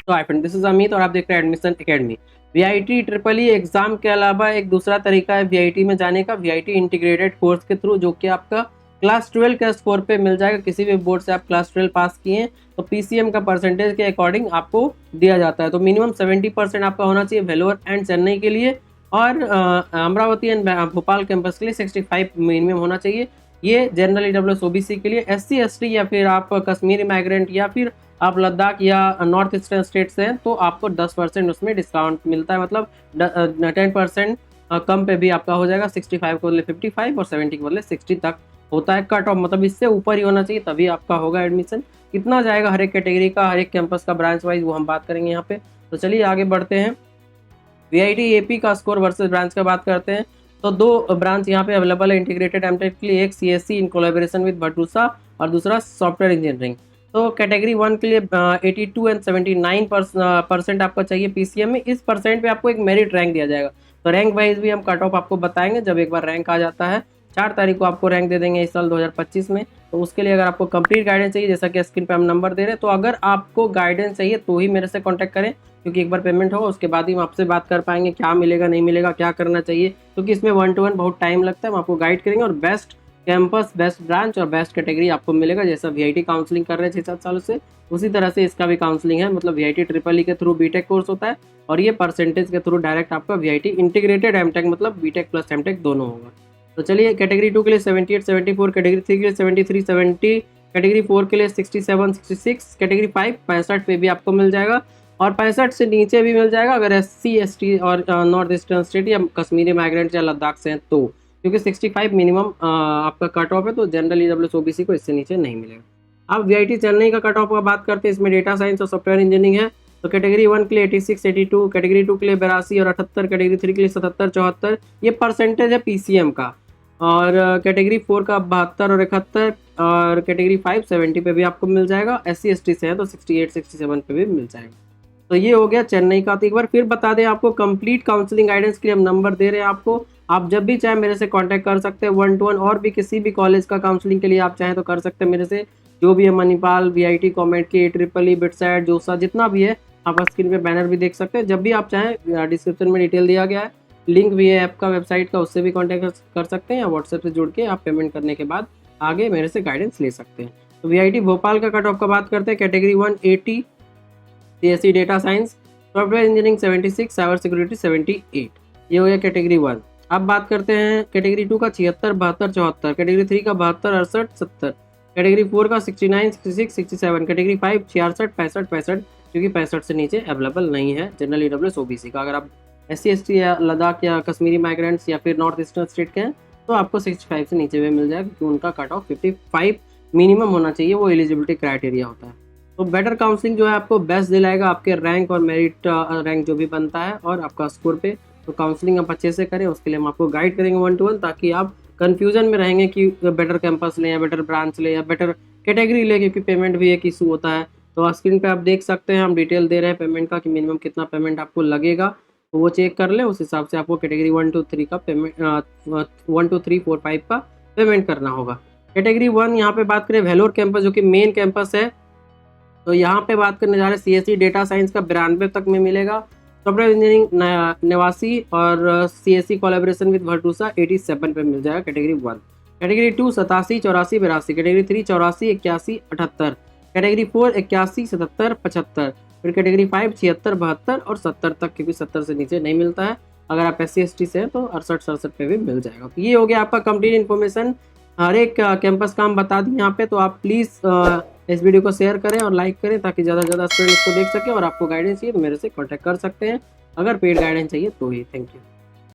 तो hi friend, this is Amit और आप देख रहे हैं admission academy. VIT triple E exam के अलावा एक दूसरा तरीका है वीआईटी में जाने का, वीआईटी इंटीग्रेटेड कोर्स के थ्रू, जो कि आपका क्लास 12 के स्कोर पे मिल जाएगा। किसी भी बोर्ड से आप क्लास 12 पास किए हैं तो पीसीएम का परसेंटेज के अकॉर्डिंग आपको दिया जाता है। तो मिनिमम 70% आपका होना चाहिए वेलोर एंड चेन्नई के लिए, और अमरावती एंड भोपाल कैंपस के लिए 65 मिनिमम होना चाहिए। ये जनरल ईडब्ल्यूएस ओबीसी के लिए। एससी एसटी या फिर आप कश्मीरी माइग्रेंट या फिर आप लद्दाख या नॉर्थ ईस्टर्न स्टेट से हैं तो आपको 10% उसमें डिस्काउंट मिलता है, मतलब 10% कम पे भी आपका हो जाएगा। 65 के बदले 55 और 70 के बदले 60 तक होता है कट ऑफ, मतलब इससे ऊपर ही होना चाहिए तभी आपका होगा एडमिशन। कितना जाएगा हर एक कैटेगरी का, हर एक कैंपस का ब्रांच वाइज, वो हम बात करेंगे यहाँ पे। तो चलिए आगे बढ़ते हैं। वीआईटी एपी का स्कोर वर्सेस ब्रांच का बात करते हैं तो दो ब्रांच यहाँ पे अवेलेबल है इंटीग्रेटेड एमटेक के लिए। एक सीएससी इन कोलैबोरेशन विद भटूसा और दूसरा सॉफ्टवेयर इंजीनियरिंग। तो कैटेगरी 1 के लिए 82 एंड 79% आपका चाहिए पीसीएम में। इस परसेंट पे आपको एक मेरिट रैंक दिया जाएगा। तो रैंक वाइज भी हम कट ऑफ आपको बताएंगे जब एक बार रैंक आ जाता है। 4 तारीख को आपको रैंक दे देंगे इस साल 2025 में। तो उसके लिए अगर आपको कंप्लीट गाइडेंस चाहिए, जैसा कि स्क्रीन पे हम नंबर दे रहे हैं, तो अगर आपको गाइडेंस चाहिए तो ही मेरे से कॉन्टैक्ट करें, क्योंकि एक बार पेमेंट होगा उसके बाद ही हम आपसे बात कर पाएंगे क्या मिलेगा नहीं मिलेगा, क्या करना चाहिए, क्योंकि इसमें 1 to 1 बहुत टाइम लगता है। हम आपको गाइड करेंगे और बेस्ट कैंपस, बेस्ट ब्रांच और बेस्ट कैटेगरी आपको मिलेगा। जैसा वीआईटी काउंसलिंग कर रहे हैं 6-7 सालों से, उसी तरह से इसका भी काउंसलिंग है। मतलब वीआईटी ट्रिपल ई के थ्रू बीटेक कोर्स होता है और ये परसेंटेज के थ्रू डायरेक्ट आपका वीआईटी इंटीग्रेटेड एमटेक, मतलब बीटेक प्लस एमटेक दोनों होगा। तो चलिए, कैटेगरी 2 के लिए 78, 74, कैटेगरी 3 के लिए 73, 70, कैटेगरी 4 के लिए 67, 66, कैटेगरी 5 65 पे भी आपको मिल जाएगा और 65 से नीचे भी मिल जाएगा अगर एससी एसटी और नॉर्थ ईस्टर्न स्टेट या कश्मीरी माइग्रेंट या लद्दाख से हैं तो, क्योंकि 65 मिनिमम आपका कट ऑफ है। तो जनरल ईडब्ल्यूएस ओबीसी को इससे नीचे नहीं मिलेगा। अब वीआईटी चेन्नई का कट ऑफ का बात करते हैं। इसमें डेटा साइंस और सॉफ्टवेयर इंजीनियरिंग है। तो कैटेगरी 1 के लिए 86, 82, कैटेगरी 2 के लिए 82 और 78, कैटेगरी 3 के लिए 77, 74। ये परसेंटेज है पीसीएम का। और कैटेगरी 4 का 72 और 71 और कैटेगरी 5 70 पे भी आपको मिल जाएगा। एससी एसटी से है तो 68, 67 पे भी मिल जाएगा। तो ये हो गया चेन्नई का। तो एक बार फिर बता दें आपको, कंप्लीट काउंसलिंग गाइडेंस के लिए हम नंबर दे रहे हैं आपको। आप जब भी चाहे मेरे से कांटेक्ट कर सकते हैं 1 to 1, और भी किसी भी कॉलेज का काउंसलिंग के लिए आप चाहें तो कर सकते हैं मेरे से। जो भी है मणिपाल, वीआईटी, कॉमेड की, ट्रिपल ई, बिटसैट, जोसा, जितना भी है आप स्क्रीन पे बैनर भी देख सकते हैं। जब भी आप चाहें डिस्क्रिप्शन में डिटेल दिया गया है, लिंक भी है ऐप का, वेबसाइट का, उससे भी कॉन्टैक्ट कर सकते हैं या व्हाट्सएप से जुड़ के आप पेमेंट करने के बाद आगे मेरे से गाइडेंस ले सकते हैं। तो वीआईटी भोपाल का कट ऑफ का बात करते हैं। Category 1 80, CSC data science, software engineering 76, cyber security 78। ये हो गया कैटेगरी 1। अब बात करते हैं कैटेगरी 2 का 76, 72, 74, कैटेगरी 3 का 72, 68, 70, कैटेगरी 4 का 69, 66, 67, कैटेगरी 5 66, 65, 65, क्योंकि 65 से नीचे अवेलेबल नहीं है जनरल ईडब्ल्यूएस ओबीसी का। अगर आप एससी एसटी या लद्दाख या कश्मीरी माइग्रेंट्स या फिर नॉर्थ ईस्टर्न स्टेट के हैं तो आपको 65 से नीचे भी मिल जाएगा, क्योंकि उनका कट ऑफ 55 मिनिमम होना चाहिए, वो एलिजिबिलिटी क्राइटेरिया होता है। तो बेटर काउंसलिंग जो है आपको बेस्ट दिलाएगा आपके रैंक और मेरिट रैंक जो भी बनता है और आपका स्कोर पे। तो काउंसलिंग आप अच्छे से करें, उसके लिए हम आपको गाइड करेंगे 1 to 1, ताकि आप कन्फ्यूजन में रहेंगे कि बेटर कैंपस लें या बेटर ब्रांच लें या बेटर कैटेगरी लें, क्योंकि पेमेंट भी एक इशू होता है। तो स्क्रीन पे आप देख सकते हैं हम डिटेल दे रहे हैं पेमेंट का, कि मिनिमम कितना पेमेंट आपको लगेगा, तो वो चेक कर लें। उस हिसाब से आपको कैटेगरी 1 to 3 का पेमेंट 1 2 3 4 5 का पेमेंट करना होगा। कैटेगरी 1 यहाँ पे बात करें वेलोर कैंपस, जो कि मेन कैंपस है, तो यहाँ पे बात करने जा रहे हैं सीएससी डेटा साइंस का 92 तक में मिलेगा। सॉफ्टवेयर इंजीनियरिंग 89 और सीएससी कोलैबोरेशन विद भटूसा 87 पे मिल जाएगा कैटेगरी 1। कैटेगरी 2 87, 84, 82, कैटेगरी 3 84, 81, 78, कैटेगरी 4 81, 77, 75, फिर कैटेगरी 5 76, 72 और 70 तक, क्योंकि 70 से नीचे नहीं मिलता है। अगर आप एससी एसटी से हैं तो 68, 67 पे भी मिल जाएगा। तो ये हो गया आपका कंप्लीट इन्फॉर्मेशन, हर एक कैंपस का हम बता दें यहाँ पे। तो आप प्लीज़ इस वीडियो को शेयर करें और लाइक करें, ताकि ज़्यादा से ज़्यादा स्टूडेंट इसको देख सकें। और आपको गाइडेंस चाहिए तो मेरे से कॉन्टैक्ट कर सकते हैं, अगर पेड गाइडेंस चाहिए तो ही। Thank you.